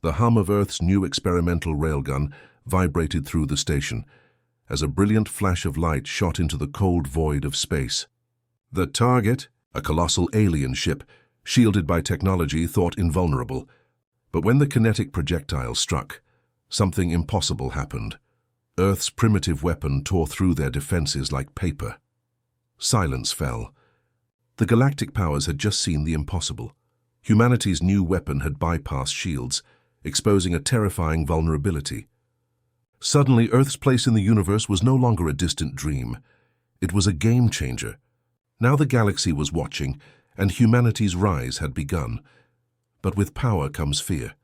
The hum of Earth's new experimental railgun vibrated through the station as a brilliant flash of light shot into the cold void of space. The target, a colossal alien ship, shielded by technology thought invulnerable. But when the kinetic projectile struck, something impossible happened. Earth's primitive weapon tore through their defenses like paper. Silence fell. The galactic powers had just seen the impossible. Humanity's new weapon had bypassed shields, exposing a terrifying vulnerability. Suddenly, Earth's place in the universe was no longer a distant dream. It was a game-changer. Now the galaxy was watching, and humanity's rise had begun. But with power comes fear.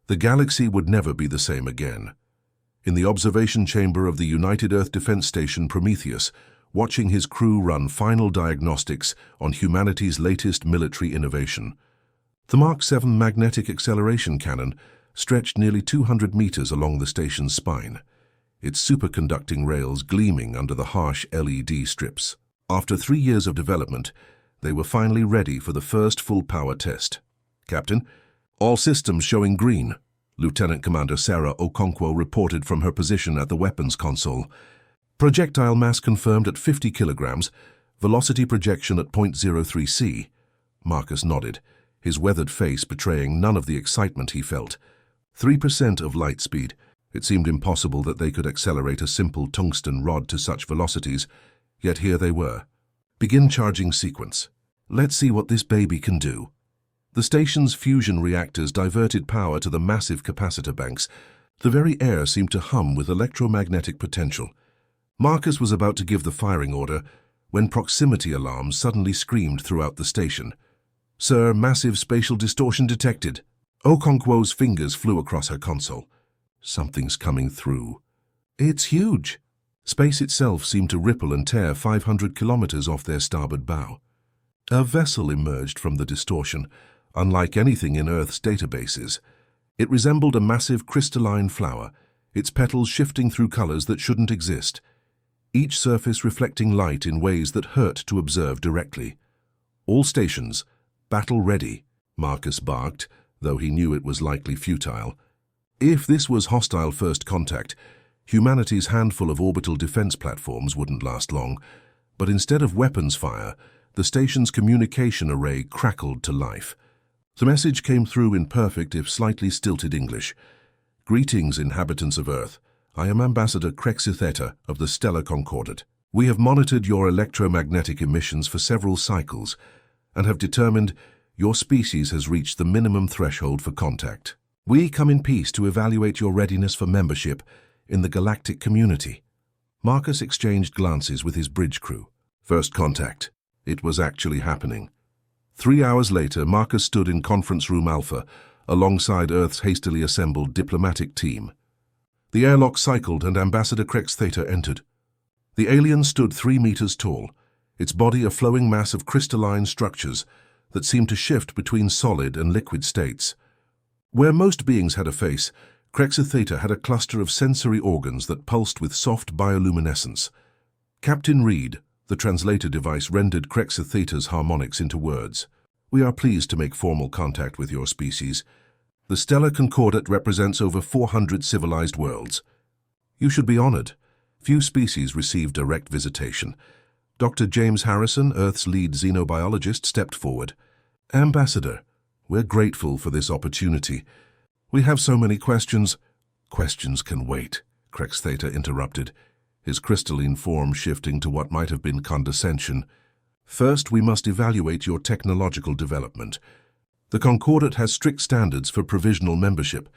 The galaxy would never be the same again. In the observation chamber of the United Earth Defense Station Prometheus, watching his crew run final diagnostics on humanity's latest military innovation. The Mark 7 magnetic acceleration cannon stretched nearly 200 meters along the station's spine, its superconducting rails gleaming under the harsh LED strips. After 3 years of development, they were finally ready for the first full-power test. "Captain, all systems showing green," Lieutenant Commander Sarah Okonkwo reported from her position at the weapons console. "Projectile mass confirmed at 50 kilograms, velocity projection at 0.03 c." Marcus nodded, his weathered face betraying none of the excitement he felt. 3% of light speed. It seemed impossible that they could accelerate a simple tungsten rod to such velocities, yet here they were. "Begin charging sequence. Let's see what this baby can do." The station's fusion reactors diverted power to the massive capacitor banks. The very air seemed to hum with electromagnetic potential. Marcus was about to give the firing order when proximity alarms suddenly screamed throughout the station. "Sir, massive spatial distortion detected." Okonkwo's fingers flew across her console. "Something's coming through." "It's huge." Space itself seemed to ripple and tear 500 kilometers off their starboard bow. A vessel emerged from the distortion, unlike anything in Earth's databases. It resembled a massive crystalline flower, its petals shifting through colors that shouldn't exist, each surface reflecting light in ways that hurt to observe directly. "All stations, battle ready," Marcus barked, though he knew it was likely futile. If this was hostile first contact, humanity's handful of orbital defense platforms wouldn't last long. But instead of weapons fire, the station's communication array crackled to life. The message came through in perfect, if slightly stilted English. "Greetings, inhabitants of Earth. I am Ambassador Crexitheta of the Stellar Concordat. We have monitored your electromagnetic emissions for several cycles and have determined your species has reached the minimum threshold for contact. We come in peace to evaluate your readiness for membership in the galactic community." Marcus exchanged glances with his bridge crew. First contact. It was actually happening. 3 hours later, Marcus stood in Conference Room Alpha alongside Earth's hastily assembled diplomatic team. The airlock cycled and Ambassador Crexitheta entered. The alien stood 3 meters tall, its body a flowing mass of crystalline structures that seemed to shift between solid and liquid states. Where most beings had a face, Crexitheta had a cluster of sensory organs that pulsed with soft bioluminescence. Captain Reed, the translator device, rendered Crexitheta's harmonics into words. "We are pleased to make formal contact with your species. The Stellar Concordat represents over 400 civilized worlds. You should be honored. Few species receive direct visitation." Dr. James Harrison, Earth's lead xenobiologist, stepped forward. "Ambassador, we're grateful for this opportunity. We have so many questions." "Questions can wait," Crexitheta interrupted, his crystalline form shifting to what might have been condescension. "First, we must evaluate your technological development. The Concordat has strict standards for provisional membership.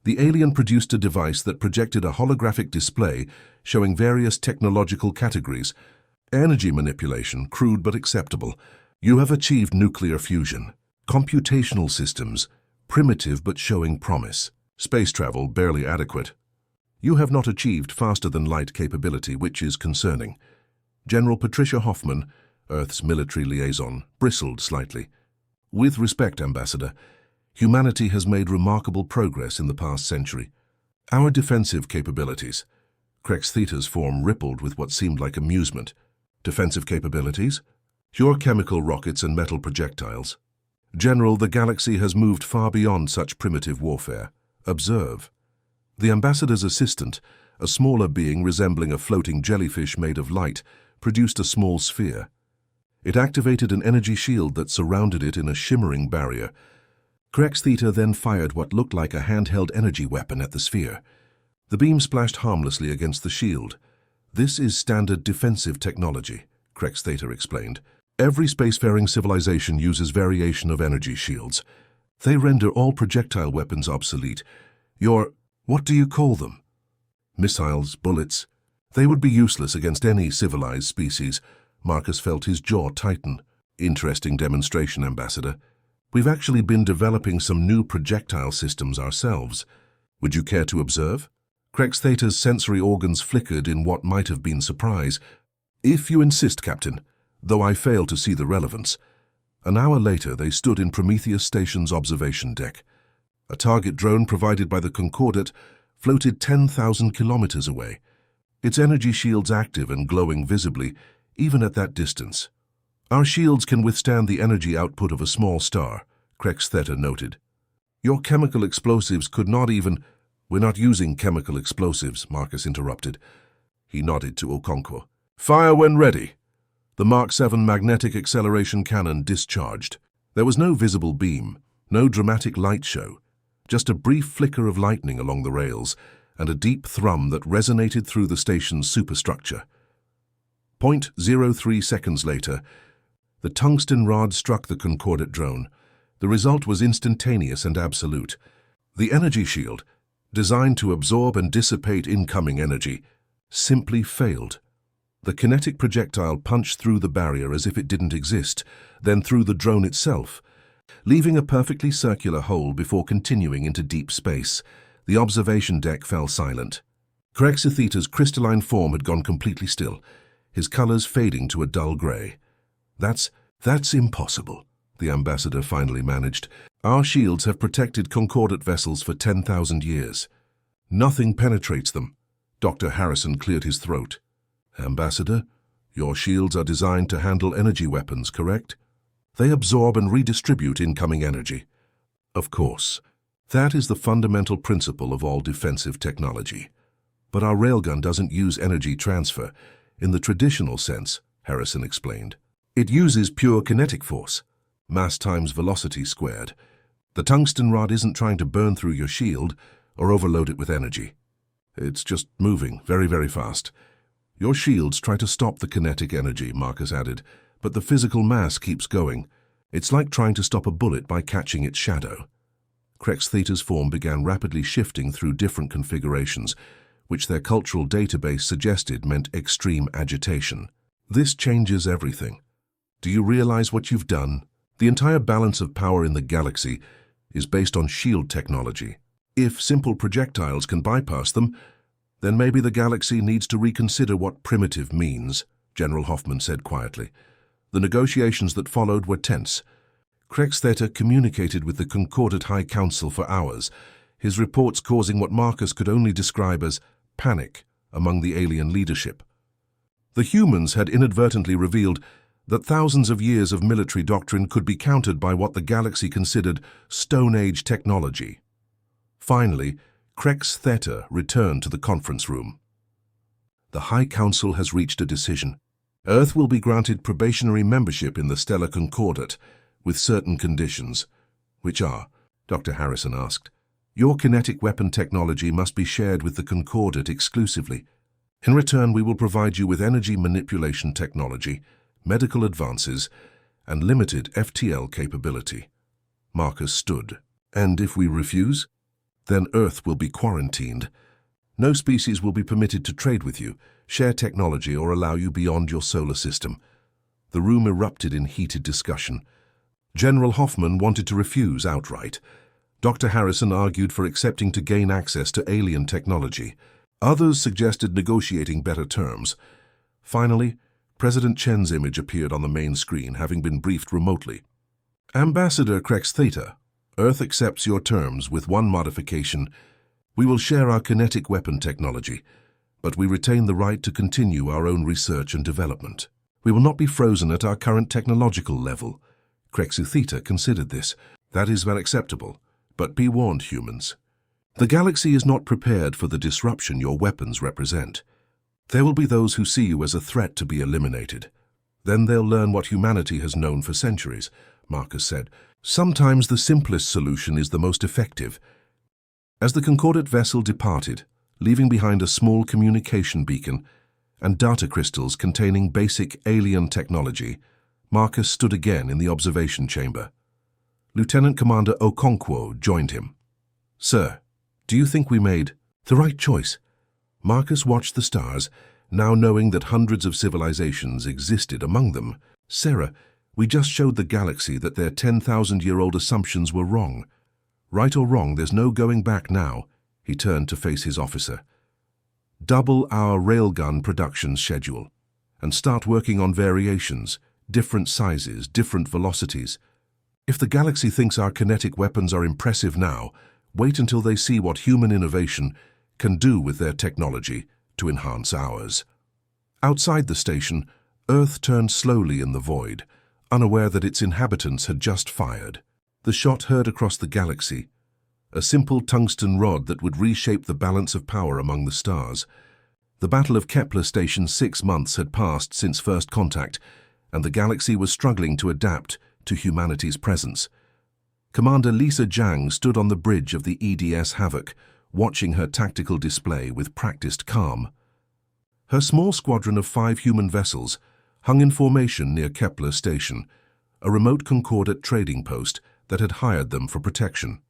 The alien produced a device that projected a holographic display showing various technological categories. Energy manipulation, crude but acceptable. You have achieved nuclear fusion. Computational systems, primitive but showing promise. Space travel, barely adequate. You have not achieved faster-than-light capability, which is concerning." General Patricia Hoffman, Earth's military liaison, bristled slightly. "With respect, Ambassador, humanity has made remarkable progress in the past century. Our defensive capabilities." Crexitheta's form rippled with what seemed like amusement. "Defensive capabilities? Your chemical rockets and metal projectiles." General, the galaxy has moved far beyond such primitive warfare. Observe. The ambassador's assistant, a smaller being resembling a floating jellyfish made of light, produced a small sphere. It activated an energy shield that surrounded it in a shimmering barrier. Crex Theta then fired what looked like a handheld energy weapon at the sphere. The beam splashed harmlessly against the shield. "This is standard defensive technology," Crex Theta explained. "Every spacefaring civilization uses variation of energy shields. They render all projectile weapons obsolete. What do you call them?" "Missiles, bullets. They would be useless against any civilized species." Marcus felt his jaw tighten. "Interesting demonstration, Ambassador. We've actually been developing some new projectile systems ourselves. Would you care to observe?" Crex Theta's sensory organs flickered in what might have been surprise. "If you insist, Captain, though I fail to see the relevance." An hour later, they stood in Prometheus Station's observation deck. A target drone provided by the Concordat floated 10,000 kilometers away, its energy shields active and glowing visibly, even at that distance. "Our shields can withstand the energy output of a small star," Crex Theta noted. "Your chemical explosives could not even—" "We're not using chemical explosives," Marcus interrupted. He nodded to Okonkwo. "Fire when ready." The Mark 7 magnetic acceleration cannon discharged. There was no visible beam, no dramatic light show, just a brief flicker of lightning along the rails and a deep thrum that resonated through the station's superstructure. 0.03 seconds later, the tungsten rod struck the Concordat drone. The result was instantaneous and absolute. The energy shield, designed to absorb and dissipate incoming energy, simply failed. The kinetic projectile punched through the barrier as if it didn't exist, then through the drone itself, leaving a perfectly circular hole before continuing into deep space. The observation deck fell silent. Crex Theta's crystalline form had gone completely still, his colors fading to a dull gray. That's impossible," the ambassador finally managed. "Our shields have protected Concordat vessels for 10,000 years. Nothing penetrates them." Dr. Harrison cleared his throat. "Ambassador, your shields are designed to handle energy weapons, correct? They absorb and redistribute incoming energy." "Of course. That is the fundamental principle of all defensive technology. But our railgun doesn't use energy transfer in the traditional sense," Harrison explained. "It uses pure kinetic force, mass times velocity squared. The tungsten rod isn't trying to burn through your shield or overload it with energy. It's just moving very, very fast. Your shields try to stop the kinetic energy," Marcus added, "but the physical mass keeps going. It's like trying to stop a bullet by catching its shadow." Crex Theta's form began rapidly shifting through different configurations, which their cultural database suggested meant extreme agitation. "This changes everything. Do you realize what you've done? The entire balance of power in the galaxy is based on shield technology. If simple projectiles can bypass them, then maybe the galaxy needs to reconsider what primitive means," General Hoffman said quietly. The negotiations that followed were tense. Crex Theta communicated with the Concordat High Council for hours, his reports causing what Marcus could only describe as panic among the alien leadership. The humans had inadvertently revealed that thousands of years of military doctrine could be countered by what the galaxy considered Stone Age technology. Finally, Crex Theta returned to the conference room. "The High Council has reached a decision. Earth will be granted probationary membership in the Stellar Concordat, with certain conditions." "Which are?" Dr. Harrison asked. "Your kinetic weapon technology must be shared with the Concordat exclusively. In return, we will provide you with energy manipulation technology, medical advances, and limited FTL capability." Marcus stood. "And if we refuse? Then Earth will be quarantined. No species will be permitted to trade with you, share technology, or allow you beyond your solar system." The room erupted in heated discussion. General Hoffman wanted to refuse outright. Dr. Harrison argued for accepting to gain access to alien technology. Others suggested negotiating better terms. Finally, President Chen's image appeared on the main screen, having been briefed remotely. "Ambassador Crex Theta, Earth accepts your terms with one modification. We will share our kinetic weapon technology, but we retain the right to continue our own research and development. We will not be frozen at our current technological level." Krexu Theta considered this. That is unacceptable, but be warned, humans. The galaxy is not prepared for the disruption your weapons represent. There will be those who see you as a threat to be eliminated. Then they'll learn what humanity has known for centuries, Marcus said. Sometimes the simplest solution is the most effective. As the Concordate vessel departed, leaving behind a small communication beacon and data crystals containing basic alien technology, Marcus stood again in the observation chamber. Lieutenant Commander Okonkwo joined him. "Sir, do you think we made the right choice?" Marcus watched the stars, now knowing that hundreds of civilizations existed among them. "Sarah, we just showed the galaxy that their 10,000-year-old assumptions were wrong. Right or wrong, there's no going back now." He turned to face his officer. "Double our Railgun production schedule and start working on variations, different sizes, different velocities. If the galaxy thinks our kinetic weapons are impressive now, wait until they see what human innovation can do with their technology to enhance ours." Outside the station, Earth turned slowly in the void, unaware that its inhabitants had just fired. The shot heard across the galaxy, a simple tungsten rod that would reshape the balance of power among the stars. The Battle of Kepler Station 6 months had passed since first contact, and the galaxy was struggling to adapt to humanity's presence. Commander Lisa Zhang stood on the bridge of the EDS Havoc, watching her tactical display with practiced calm. Her small squadron of 5 human vessels hung in formation near Kepler Station, a remote Concordate trading post that had hired them for protection.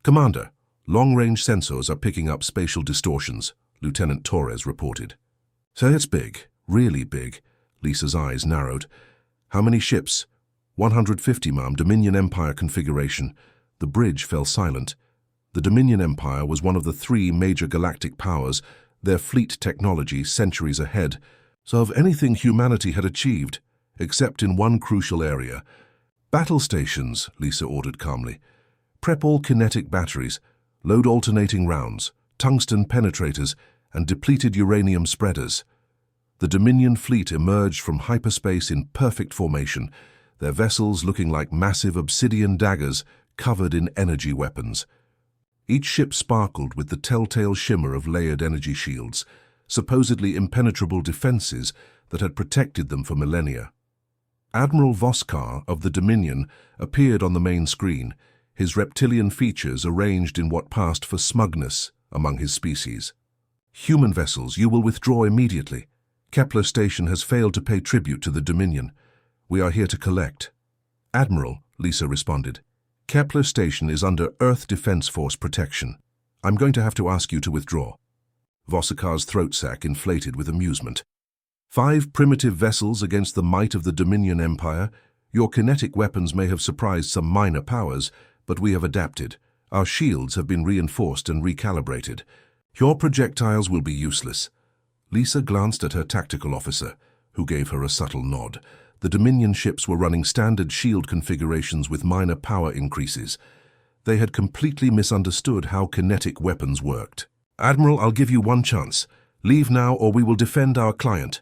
"Commander, long-range sensors are picking up spatial distortions," Lieutenant Torres reported. "So it's big, really big." Lisa's eyes narrowed. "How many ships?" 150, ma'am, Dominion Empire configuration." The bridge fell silent. The Dominion Empire was one of the 3 major galactic powers, their fleet technology centuries ahead, so of anything humanity had achieved, except in one crucial area. "Battle stations," Lisa ordered calmly. "Prep all kinetic batteries, load alternating rounds, tungsten penetrators, and depleted uranium spreaders." The Dominion fleet emerged from hyperspace in perfect formation, their vessels looking like massive obsidian daggers covered in energy weapons. Each ship sparkled with the telltale shimmer of layered energy shields, supposedly impenetrable defenses that had protected them for millennia. Admiral Voskar of the Dominion appeared on the main screen, his reptilian features arranged in what passed for smugness among his species. "Human vessels, you will withdraw immediately. Kepler Station has failed to pay tribute to the Dominion. We are here to collect." "Admiral," Lisa responded, "Kepler Station is under Earth Defense Force protection. I'm going to have to ask you to withdraw." Vosakar's throat sac inflated with amusement. 5 primitive vessels against the might of the Dominion Empire. Your kinetic weapons may have surprised some minor powers, but we have adapted. Our shields have been reinforced and recalibrated. Your projectiles will be useless." Lisa glanced at her tactical officer, who gave her a subtle nod. The Dominion ships were running standard shield configurations with minor power increases. They had completely misunderstood how kinetic weapons worked. "Admiral, I'll give you one chance. Leave now or we will defend our client."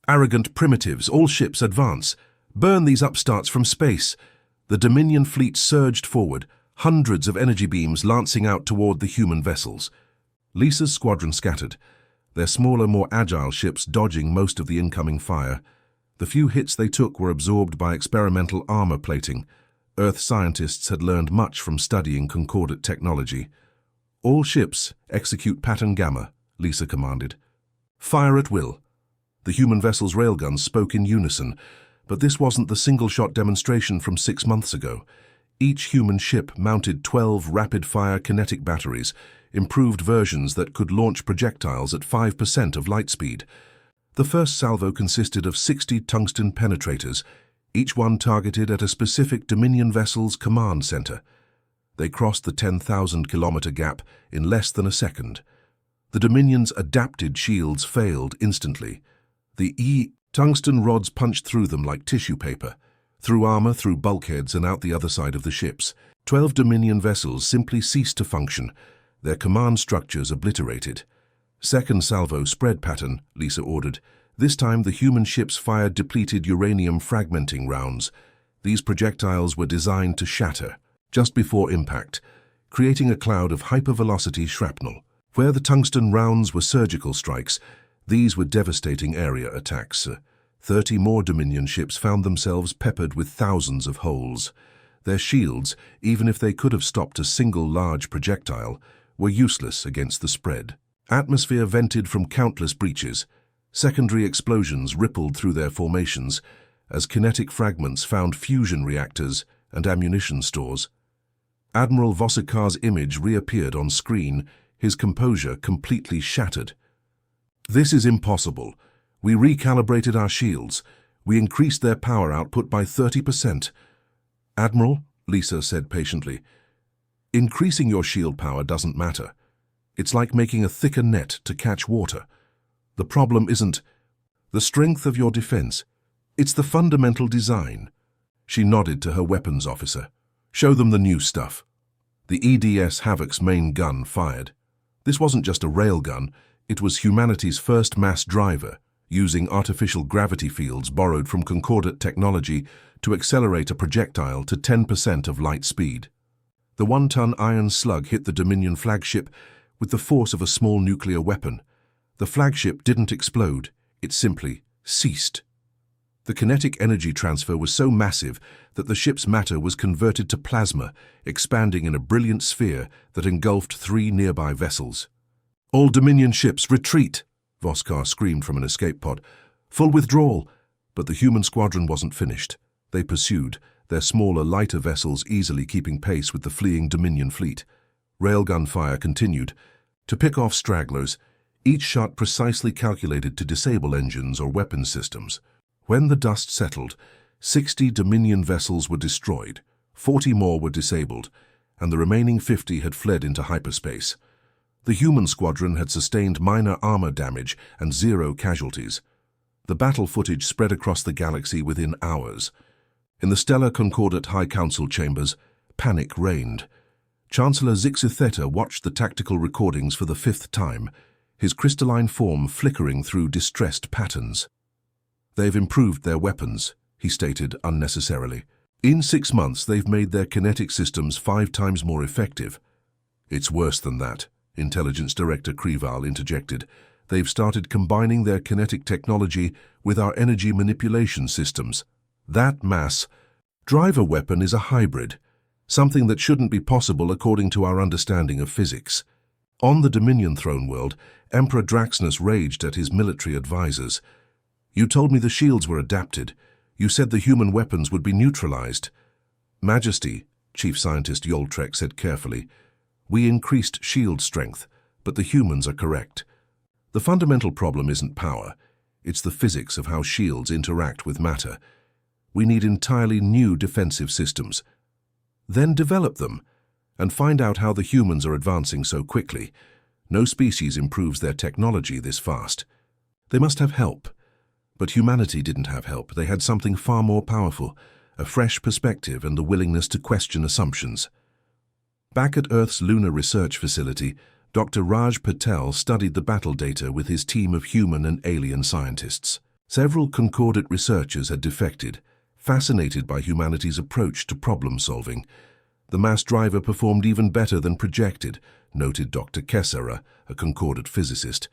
"Arrogant primitives, all ships advance. Burn these upstarts from space." The Dominion fleet surged forward, hundreds of energy beams lancing out toward the human vessels. Lisa's squadron scattered, their smaller, more agile ships dodging most of the incoming fire. The few hits they took were absorbed by experimental armor plating. Earth scientists had learned much from studying Concordate technology. "All ships, execute pattern Gamma," Lisa commanded. "Fire at will." The human vessel's railguns spoke in unison, but this wasn't the single-shot demonstration from 6 months ago. Each human ship mounted 12 rapid-fire kinetic batteries, improved versions that could launch projectiles at 5% of light speed. The first salvo consisted of 60 tungsten penetrators, each one targeted at a specific Dominion vessel's command center. They crossed the 10,000-kilometer gap in less than a second. The Dominion's adapted shields failed instantly. The tungsten rods punched through them like tissue paper, through armor, through bulkheads, and out the other side of the ships. 12 Dominion vessels simply ceased to function, their command structures obliterated. "Second salvo spread pattern," Lisa ordered. This time the human ships fired depleted uranium fragmenting rounds. These projectiles were designed to shatter just before impact, creating a cloud of hypervelocity shrapnel. Where the tungsten rounds were surgical strikes, these were devastating area attacks. 30 more Dominion ships found themselves peppered with thousands of holes. Their shields, even if they could have stopped a single large projectile, were useless against the spread. Atmosphere vented from countless breaches. Secondary explosions rippled through their formations as kinetic fragments found fusion reactors and ammunition stores. Admiral Vossikar's image reappeared on screen, his composure completely shattered. "This is impossible. We recalibrated our shields. We increased their power output by 30%. "Admiral," Lisa said patiently, "increasing your shield power doesn't matter. It's like making a thicker net to catch water. The problem isn't the strength of your defense. It's the fundamental design." She nodded to her weapons officer. "Show them the new stuff." The EDS Havoc's main gun fired. This wasn't just a railgun, it was humanity's first mass driver, using artificial gravity fields borrowed from concordant technology to accelerate a projectile to 10% of light speed. The 1-ton iron slug hit the Dominion flagship with the force of a small nuclear weapon. The flagship didn't explode, it simply ceased. The kinetic energy transfer was so massive that the ship's matter was converted to plasma, expanding in a brilliant sphere that engulfed 3 nearby vessels. "All Dominion ships, retreat!" Voskar screamed from an escape pod. "Full withdrawal!" But the human squadron wasn't finished. They pursued, their smaller, lighter vessels easily keeping pace with the fleeing Dominion fleet. Railgun fire continued. To pick off stragglers, each shot precisely calculated to disable engines or weapon systems. When the dust settled, 60 Dominion vessels were destroyed, 40 more were disabled, and the remaining 50 had fled into hyperspace. The human squadron had sustained minor armor damage and 0 casualties. The battle footage spread across the galaxy within hours. In the Stellar Concordat High Council chambers, panic reigned. Chancellor Zixitheta watched the tactical recordings for the 5th time, his crystalline form flickering through distressed patterns. "They've improved their weapons," he stated unnecessarily. "In 6 months, they've made their kinetic systems 5 times more effective." "It's worse than that," Intelligence Director Krival interjected. "They've started combining their kinetic technology with our energy manipulation systems. That mass driver weapon is a hybrid, something that shouldn't be possible according to our understanding of physics." On the Dominion throne world, Emperor Draxnus raged at his military advisors. "You told me the shields were adapted. You said the human weapons would be neutralized." "Majesty," Chief Scientist Yoltrek said carefully, "we increased shield strength, but the humans are correct. The fundamental problem isn't power. It's the physics of how shields interact with matter. We need entirely new defensive systems. Then develop them, and find out how the humans are advancing so quickly. No species improves their technology this fast. They must have help. But humanity didn't have help. They had something far more powerful, a fresh perspective and the willingness to question assumptions." Back at Earth's lunar research facility, Dr. Raj Patel studied the battle data with his team of human and alien scientists. Several concordant researchers had defected, fascinated by humanity's approach to problem-solving. "The mass driver performed even better than projected," noted Dr. Kessera, a concordant physicist.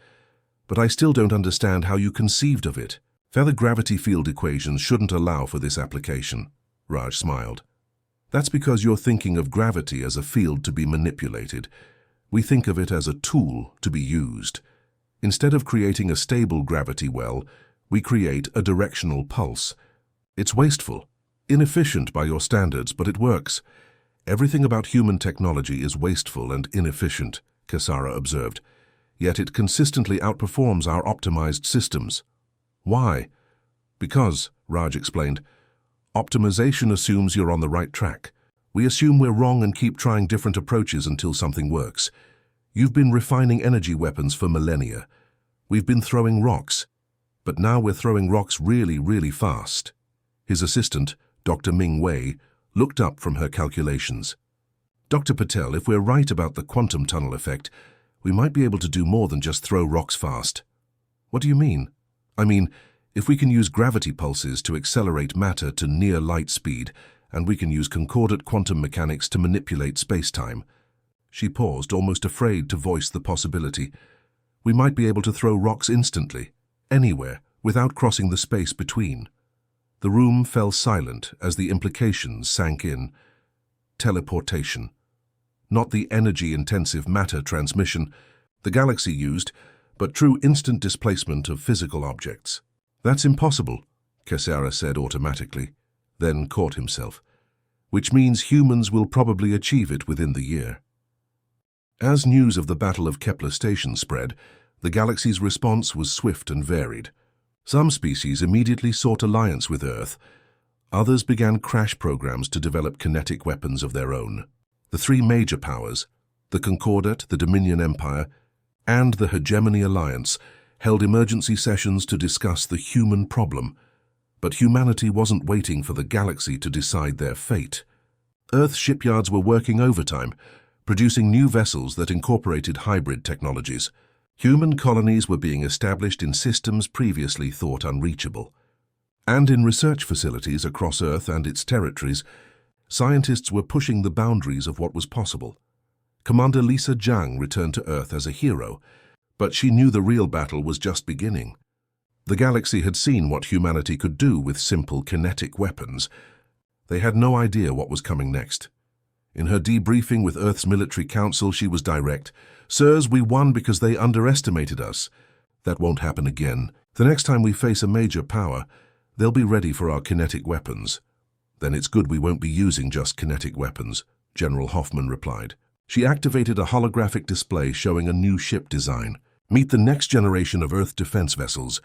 "But I still don't understand how you conceived of it. Feather gravity field equations shouldn't allow for this application." Raj smiled. "That's because you're thinking of gravity as a field to be manipulated. We think of it as a tool to be used. Instead of creating a stable gravity well, we create a directional pulse. It's wasteful, inefficient by your standards, but it works. Everything about human technology is wasteful and inefficient," Kessera observed. "Yet it consistently outperforms our optimized systems." "Why?" "Because," Raj explained, "optimization assumes you're on the right track. We assume we're wrong and keep trying different approaches until something works. You've been refining energy weapons for millennia. We've been throwing rocks. But now we're throwing rocks really, really fast." His assistant, Dr. Ming Wei, looked up from her calculations. "Dr. Patel, if we're right about the quantum tunnel effect, we might be able to do more than just throw rocks fast." "What do you mean?" "I mean, If we can use gravity pulses to accelerate matter to near light speed, and we can use concordant quantum mechanics to manipulate space-time. She paused, almost afraid to voice the possibility. We might be able to throw rocks instantly, anywhere, without crossing the space between. The room fell silent as the implications sank in. Teleportation. Not the energy-intensive matter transmission the galaxy used, but true instant displacement of physical objects. That's impossible, Kesara said automatically, then caught himself. Which means humans will probably achieve it within the year. As news of the Battle of Kepler Station spread, the galaxy's response was swift and varied. Some species immediately sought alliance with Earth. Others began crash programs to develop kinetic weapons of their own. The three major powers, the Concordat, the Dominion Empire, and the Hegemony Alliance, held emergency sessions to discuss the human problem. But humanity wasn't waiting for the galaxy to decide their fate. Earth shipyards were working overtime, producing new vessels that incorporated hybrid technologies. Human colonies were being established in systems previously thought unreachable. And in research facilities across Earth and its territories, scientists were pushing the boundaries of what was possible. Commander Lisa Zhang returned to Earth as a hero, but she knew the real battle was just beginning. The galaxy had seen what humanity could do with simple kinetic weapons. They had no idea what was coming next. In her debriefing with Earth's military council, she was direct. "Sirs, we won because they underestimated us. That won't happen again. The next time we face a major power, they'll be ready for our kinetic weapons." "Then it's good we won't be using just kinetic weapons," General Hoffman replied. She activated a holographic display showing a new ship design. "Meet the next generation of Earth defense vessels.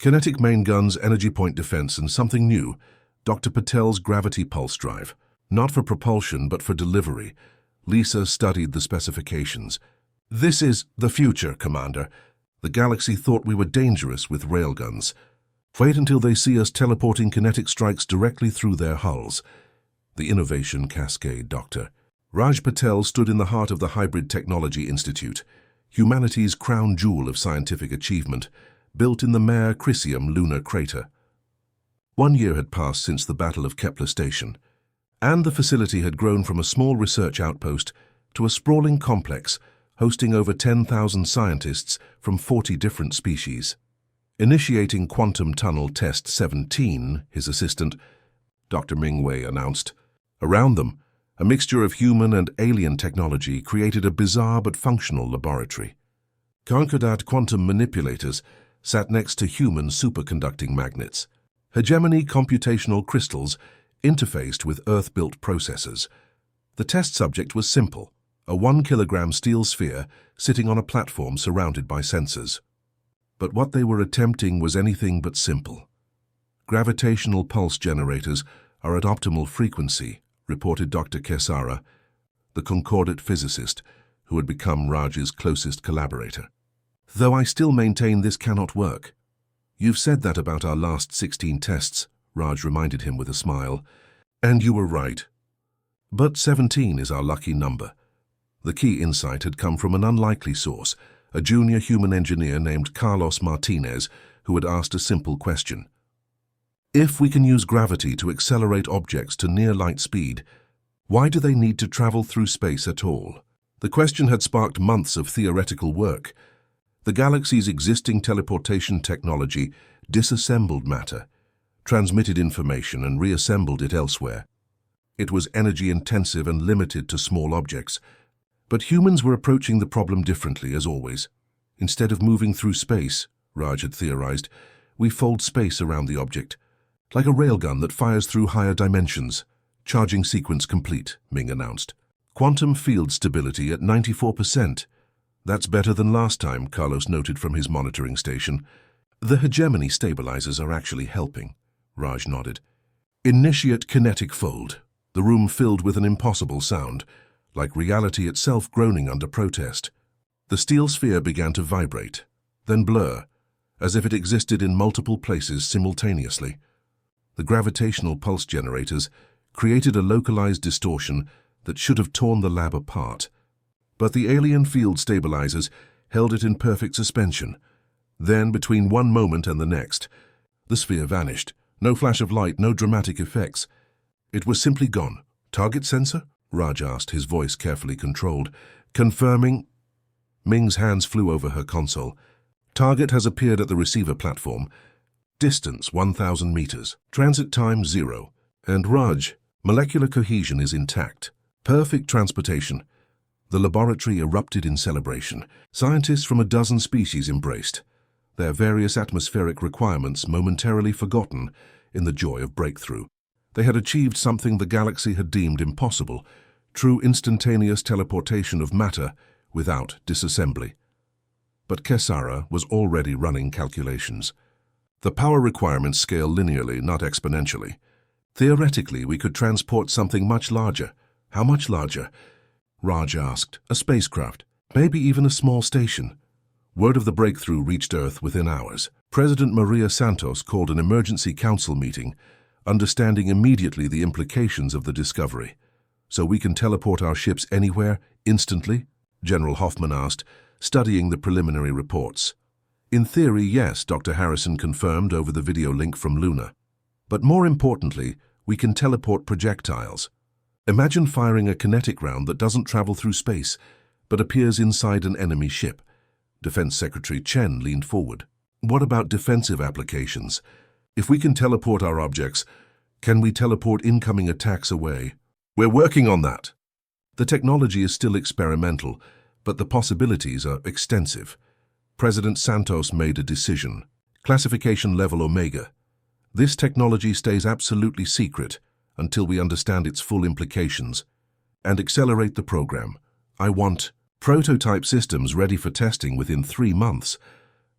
Kinetic main guns, energy point defense, and something new, Dr. Patel's gravity pulse drive. Not for propulsion, but for delivery." Lisa studied the specifications. "This is the future, Commander. The galaxy thought we were dangerous with railguns. Wait until they see us teleporting kinetic strikes directly through their hulls." The innovation cascade, Doctor. Raj Patel stood in the heart of the Hybrid Technology Institute, humanity's crown jewel of scientific achievement, built in the Mare Crisium lunar crater. 1 year had passed since the Battle of Kepler Station, and the facility had grown from a small research outpost to a sprawling complex hosting over 10,000 scientists from 40 different species. Initiating Quantum Tunnel Test 17, his assistant, Dr. Mingwei, announced. Around them, a mixture of human and alien technology created a bizarre but functional laboratory. Concordat quantum manipulators sat next to human superconducting magnets. Hegemony computational crystals interfaced with Earth-built processors. The test subject was simple, a 1-kilogram steel sphere sitting on a platform surrounded by sensors. But what they were attempting was anything but simple. "Gravitational pulse generators are at optimal frequency," reported Dr. Kesara, the Concordat physicist who had become Raj's closest collaborator. "Though I still maintain this cannot work." "You've said that about our last 16 tests," Raj reminded him with a smile. "And you were right. But 17 is our lucky number." The key insight had come from an unlikely source, a junior human engineer named Carlos Martinez, who had asked a simple question. "If we can use gravity to accelerate objects to near light speed, why do they need to travel through space at all?" The question had sparked months of theoretical work. The galaxy's existing teleportation technology disassembled matter, transmitted information and reassembled it elsewhere. It was energy-intensive and limited to small objects. But humans were approaching the problem differently, as always. Instead of moving through space, Raj had theorized, we fold space around the object, like a railgun that fires through higher dimensions. "Charging sequence complete," Ming announced. "Quantum field stability at 94%. That's better than last time," Carlos noted from his monitoring station. "The hegemony stabilizers are actually helping," Raj nodded. "Initiate kinetic fold." The room filled with an impossible sound, like reality itself groaning under protest. The steel sphere began to vibrate, then blur, as if it existed in multiple places simultaneously. The gravitational pulse generators created a localized distortion that should have torn the lab apart. But the alien field stabilizers held it in perfect suspension. Then, between one moment and the next, The sphere vanished. No flash of light, no dramatic effects. It was simply gone. Target sensor? Raj asked, his voice carefully controlled. Confirming. Ming's hands flew over her console. Target has appeared at the receiver platform. Distance 1,000 meters. Transit time 0. And Raj, molecular cohesion is intact. Perfect transportation. The laboratory erupted in celebration. Scientists from a dozen species embraced, their various atmospheric requirements momentarily forgotten in the joy of breakthrough. They had achieved something the galaxy had deemed impossible, true instantaneous teleportation of matter without disassembly. But Kesara was already running calculations. The power requirements scale linearly, not exponentially. Theoretically, we could transport something much larger. How much larger? Raj asked. A spacecraft, maybe even a small station. Word of the breakthrough reached Earth within hours. President Maria Santos called an emergency council meeting, understanding immediately the implications of the discovery. So we can teleport our ships anywhere, instantly? General Hoffman asked, studying the preliminary reports. In theory, yes, Dr. Harrison confirmed over the video link from Luna. But more importantly, we can teleport projectiles. Imagine firing a kinetic round that doesn't travel through space, but appears inside an enemy ship. Defense Secretary Chen leaned forward. What about defensive applications? If we can teleport our objects, can we teleport incoming attacks away? We're working on that. The technology is still experimental, but the possibilities are extensive. President Santos made a decision. Classification level Omega. This technology stays absolutely secret until we understand its full implications. And accelerate the program. I want prototype systems ready for testing within 3 months.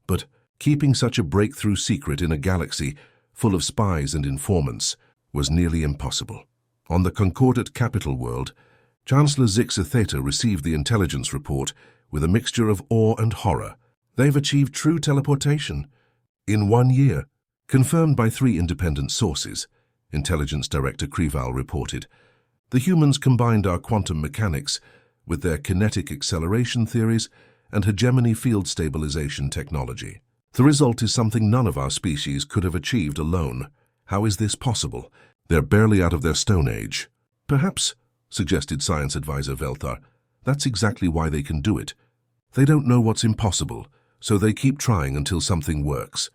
But keeping such a breakthrough secret in a galaxy full of spies and informants was nearly impossible. On the Concordat capital world, Chancellor Zixa Theta received the intelligence report with a mixture of awe and horror. They've achieved true teleportation. In 1 year, confirmed by 3 independent sources, Intelligence Director Krival reported. The humans combined our quantum mechanics with their kinetic acceleration theories and hegemony field stabilization technology. The result is something none of our species could have achieved alone. How is this possible? They're barely out of their Stone Age. Perhaps, suggested Science Advisor Velthar, that's exactly why they can do it. They don't know what's impossible, so they keep trying until something works.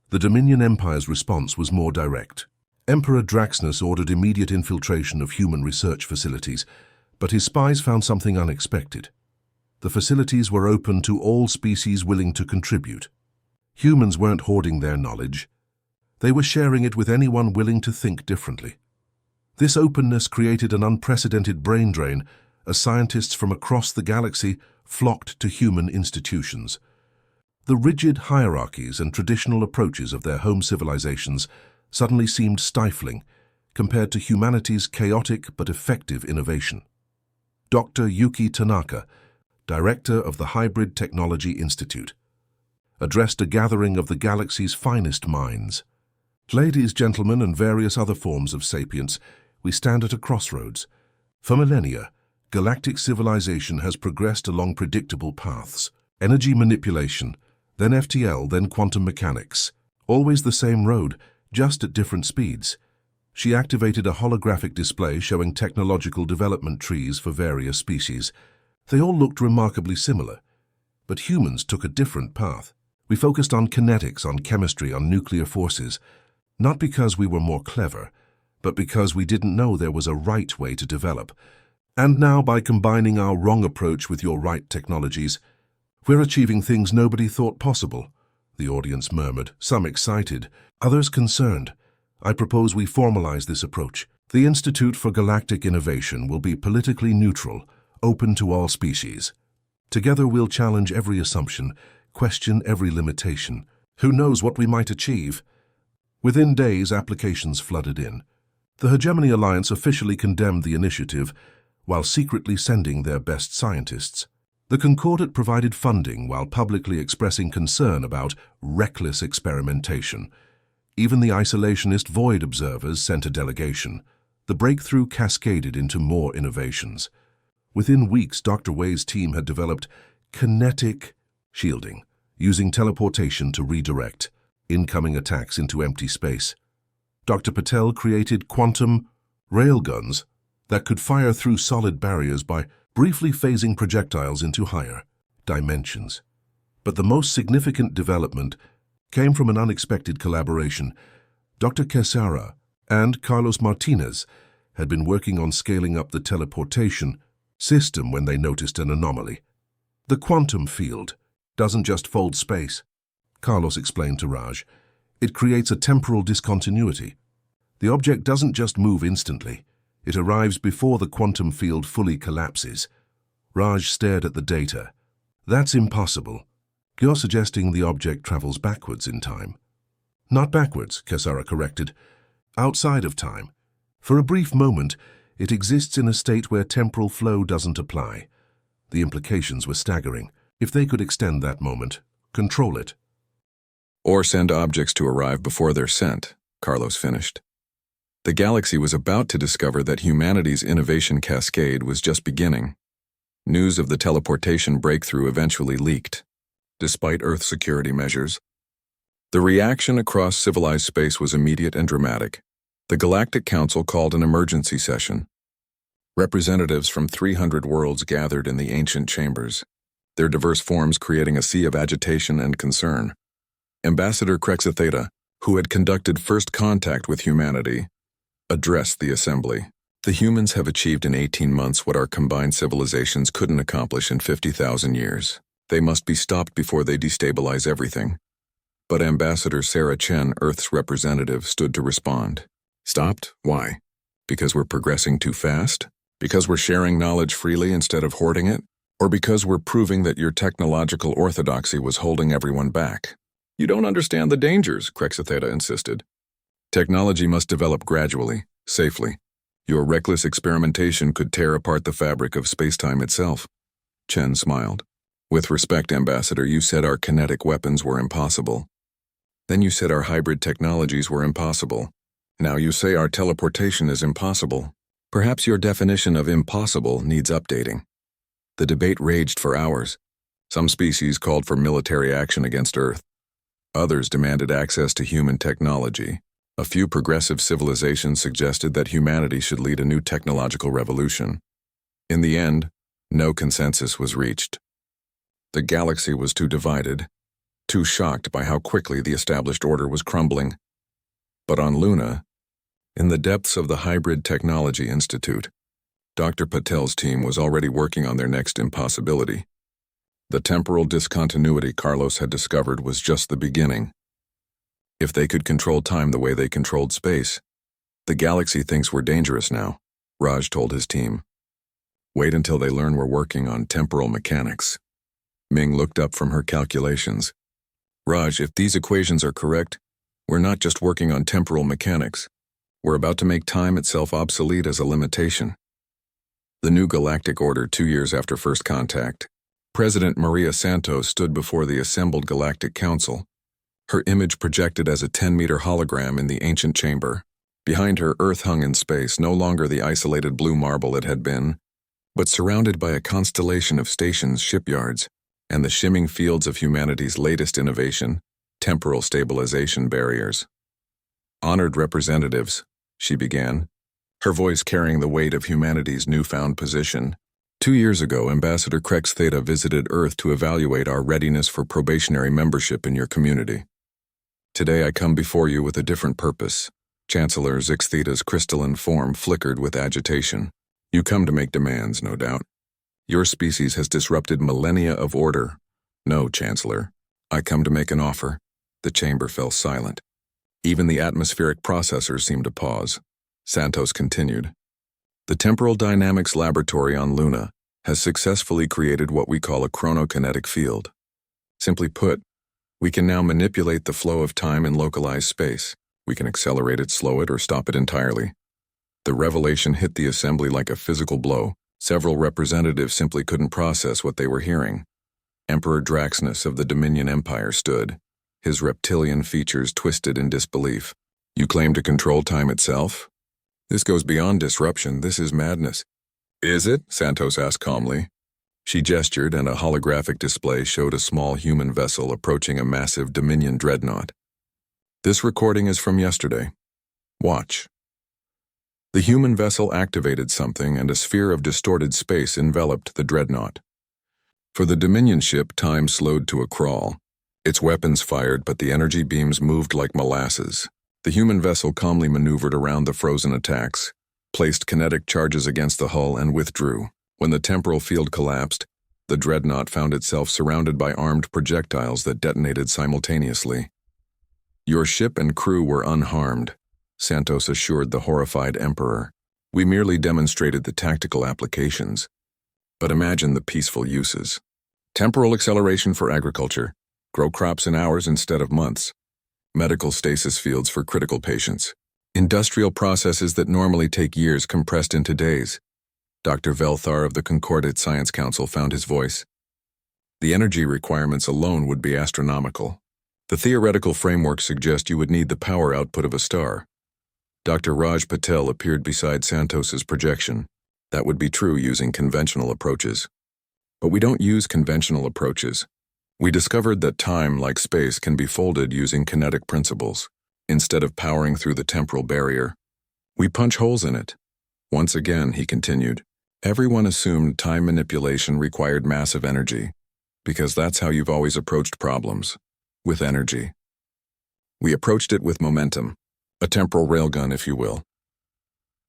The Dominion Empire's response was more direct. Emperor Draxnus ordered immediate infiltration of human research facilities, but his spies found something unexpected. The facilities were open to all species willing to contribute. Humans weren't hoarding their knowledge. They were sharing it with anyone willing to think differently. This openness created an unprecedented brain drain as scientists from across the galaxy flocked to human institutions. The rigid hierarchies and traditional approaches of their home civilizations suddenly seemed stifling compared to humanity's chaotic but effective innovation. Dr. Yuki Tanaka, director of the Hybrid Technology Institute, addressed a gathering of the galaxy's finest minds. Ladies, gentlemen, and various other forms of sapience, we stand at a crossroads. For millennia, galactic civilization has progressed along predictable paths. Energy manipulation, then FTL, then quantum mechanics. Always the same road, just at different speeds. She activated a holographic display showing technological development trees for various species. They all looked remarkably similar, but humans took a different path. We focused on kinetics, on chemistry, on nuclear forces, not because we were more clever, but because we didn't know there was a right way to develop. And now, by combining our wrong approach with your right technologies, we're achieving things nobody thought possible. The audience murmured, some excited, others concerned. I propose we formalize this approach. The Institute for Galactic Innovation will be politically neutral, open to all species. Together we'll challenge every assumption, question every limitation. Who knows what we might achieve? Within days, applications flooded in. The Hegemony Alliance officially condemned the initiative, while secretly sending their best scientists. The Concordat provided funding while publicly expressing concern about reckless experimentation. Even the isolationist Void observers sent a delegation. The breakthrough cascaded into more innovations. Within weeks, Dr. Wei's team had developed kinetic shielding, using teleportation to redirect. incoming attacks into empty space. Dr. Patel created quantum railguns that could fire through solid barriers by briefly phasing projectiles into higher dimensions. But the most significant development came from an unexpected collaboration. Dr. Quesada and Carlos Martinez had been working on scaling up the teleportation system when they noticed an anomaly. The quantum field doesn't just fold space, Carlos explained to Raj. It creates a temporal discontinuity. The object doesn't just move instantly. It arrives before the quantum field fully collapses. Raj stared at the data. That's impossible. You're suggesting the object travels backwards in time. Not backwards, Quesada corrected. Outside of time. For a brief moment, it exists in a state where temporal flow doesn't apply. The implications were staggering. If they could extend that moment, control it. Or send objects to arrive before they're sent, Carlos finished. The galaxy was about to discover that humanity's innovation cascade was just beginning. News of the teleportation breakthrough eventually leaked, despite Earth security measures. The reaction across civilized space was immediate and dramatic. The Galactic Council called an emergency session. Representatives from 300 worlds gathered in the ancient chambers, their diverse forms creating a sea of agitation and concern. Ambassador Crexetheta, who had conducted first contact with humanity, addressed the assembly. The humans have achieved in 18 months what our combined civilizations couldn't accomplish in 50,000 years. They must be stopped before they destabilize everything. But Ambassador Sarah Chen, Earth's representative, stood to respond. Stopped? Why? Because we're progressing too fast? Because we're sharing knowledge freely instead of hoarding it? Or because we're proving that your technological orthodoxy was holding everyone back? You don't understand the dangers, Crexetheta insisted. Technology must develop gradually, safely. Your reckless experimentation could tear apart the fabric of space-time itself. Chen smiled. With respect, Ambassador, you said our kinetic weapons were impossible. Then you said our hybrid technologies were impossible. Now you say our teleportation is impossible. Perhaps your definition of impossible needs updating. The debate raged for hours. Some species called for military action against Earth. Others demanded access to human technology. A few progressive civilizations suggested that humanity should lead a new technological revolution. In the end, no consensus was reached. The galaxy was too divided, too shocked by how quickly the established order was crumbling. But on Luna, in the depths of the Hybrid Technology Institute, Dr. Patel's team was already working on their next impossibility. The temporal discontinuity Carlos had discovered was just the beginning. If they could control time the way they controlled space, the galaxy thinks we're dangerous now, Raj told his team. Wait until they learn we're working on temporal mechanics. Ming looked up from her calculations. Raj, if these equations are correct, we're not just working on temporal mechanics. We're about to make time itself obsolete as a limitation. The new galactic order 2 years after first contact, President Maria Santos stood before the assembled Galactic Council, her image projected as a 10-meter hologram in the ancient chamber. Behind her, Earth hung in space, no longer the isolated blue marble it had been, but surrounded by a constellation of stations, shipyards, and the shimming fields of humanity's latest innovation, temporal stabilization barriers. Honored representatives, she began, her voice carrying the weight of humanity's newfound position. 2 years ago, Ambassador Crexetheta visited Earth to evaluate our readiness for probationary membership in your community. Today I come before you with a different purpose. Chancellor Zixtheta's crystalline form flickered with agitation. You come to make demands, no doubt. Your species has disrupted millennia of order. No, Chancellor. I come to make an offer. The chamber fell silent. Even the atmospheric processors seemed to pause. Santos continued. The Temporal Dynamics Laboratory on Luna has successfully created what we call a chronokinetic field. Simply put, we can now manipulate the flow of time in localized space. We can accelerate it, slow it, or stop it entirely. The revelation hit the assembly like a physical blow. Several representatives simply couldn't process what they were hearing. Emperor Draxnus of the Dominion Empire stood, his reptilian features twisted in disbelief. You claim to control time itself? This goes beyond disruption. This is madness. Is it? Santos asked calmly. She gestured, and a holographic display showed a small human vessel approaching a massive Dominion dreadnought. This recording is from yesterday. Watch. The human vessel activated something and a sphere of distorted space enveloped the dreadnought. For the Dominion ship, time slowed to a crawl. Its weapons fired, but the energy beams moved like molasses. The human vessel calmly maneuvered around the frozen attacks, placed kinetic charges against the hull, and withdrew. When the temporal field collapsed, the dreadnought found itself surrounded by armed projectiles that detonated simultaneously. Your ship and crew were unharmed, Santos assured the horrified Emperor. We merely demonstrated the tactical applications. But imagine the peaceful uses. Temporal acceleration for agriculture. Grow crops in hours instead of months. Medical stasis fields for critical patients. Industrial processes that normally take years compressed into days. Dr. Velthar of the Concordat Science Council found his voice. The energy requirements alone would be astronomical. The theoretical framework suggests you would need the power output of a star. Dr. Raj Patel appeared beside Santos's projection. That would be true using conventional approaches. But we don't use conventional approaches. We discovered that time, like space, can be folded using kinetic principles. Instead of powering through the temporal barrier, we punch holes in it. Once again, he continued, everyone assumed time manipulation required massive energy, because that's how you've always approached problems, with energy. We approached it with momentum, a temporal railgun, if you will.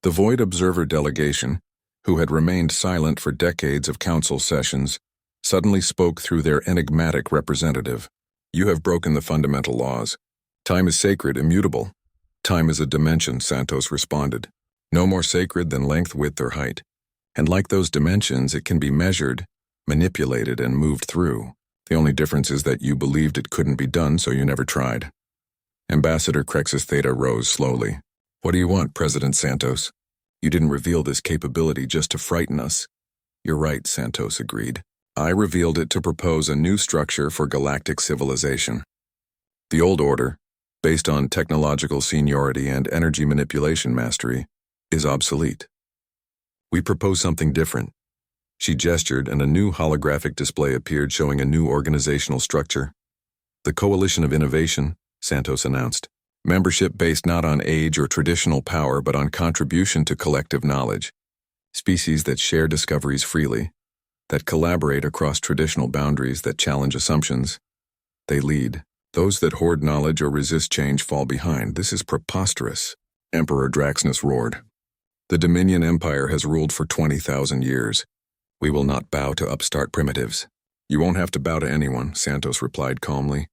The Void Observer delegation, who had remained silent for decades of council sessions, suddenly spoke through their enigmatic representative. You have broken the fundamental laws. Time is sacred, immutable. Time is a dimension, Santos responded. No more sacred than length, width, or height. And like those dimensions, it can be measured, manipulated, and moved through. The only difference is that you believed it couldn't be done, so you never tried. Ambassador Crexus Theta rose slowly. What do you want, President Santos? You didn't reveal this capability just to frighten us. You're right, Santos agreed. I revealed it to propose a new structure for galactic civilization. The old order, based on technological seniority and energy manipulation mastery, is obsolete. We propose something different. She gestured, and a new holographic display appeared showing a new organizational structure. The Coalition of Innovation, Santos announced. Membership based not on age or traditional power, but on contribution to collective knowledge. Species that share discoveries freely, that collaborate across traditional boundaries, that challenge assumptions. They lead. Those that hoard knowledge or resist change fall behind. This is preposterous, Emperor Draxnus roared. The Dominion Empire has ruled for 20,000 years. We will not bow to upstart primitives. You won't have to bow to anyone, Santos replied calmly.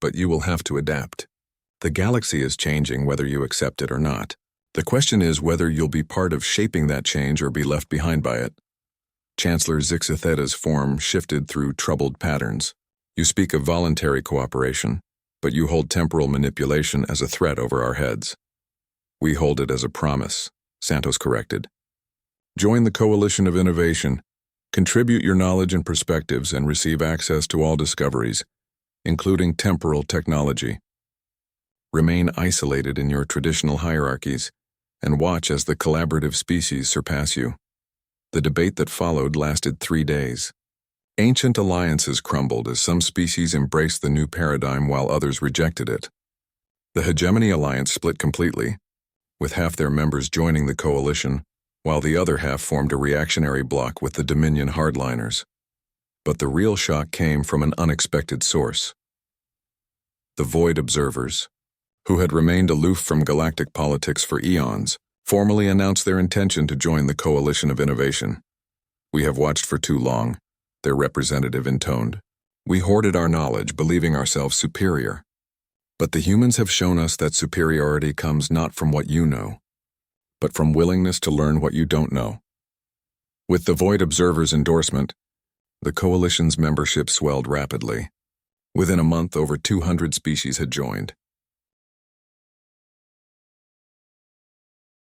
But you will have to adapt. The galaxy is changing whether you accept it or not. The question is whether you'll be part of shaping that change or be left behind by it. Chancellor Zixatheta's form shifted through troubled patterns. You speak of voluntary cooperation, but you hold temporal manipulation as a threat over our heads. We hold it as a promise, Santos corrected. Join the Coalition of Innovation, contribute your knowledge and perspectives, and receive access to all discoveries, including temporal technology. Remain isolated in your traditional hierarchies, and watch as the collaborative species surpass you. The debate that followed lasted 3 days. Ancient alliances crumbled as some species embraced the new paradigm while others rejected it. The Hegemony Alliance split completely, with half their members joining the coalition, while the other half formed a reactionary bloc with the Dominion hardliners. But the real shock came from an unexpected source. The Void Observers, who had remained aloof from galactic politics for eons, formally announced their intention to join the Coalition of Innovation. We have watched for too long, their representative intoned. We hoarded our knowledge, believing ourselves superior. But the humans have shown us that superiority comes not from what you know, but from willingness to learn what you don't know. With the Void Observer's endorsement, the Coalition's membership swelled rapidly. Within a month, over 200 species had joined.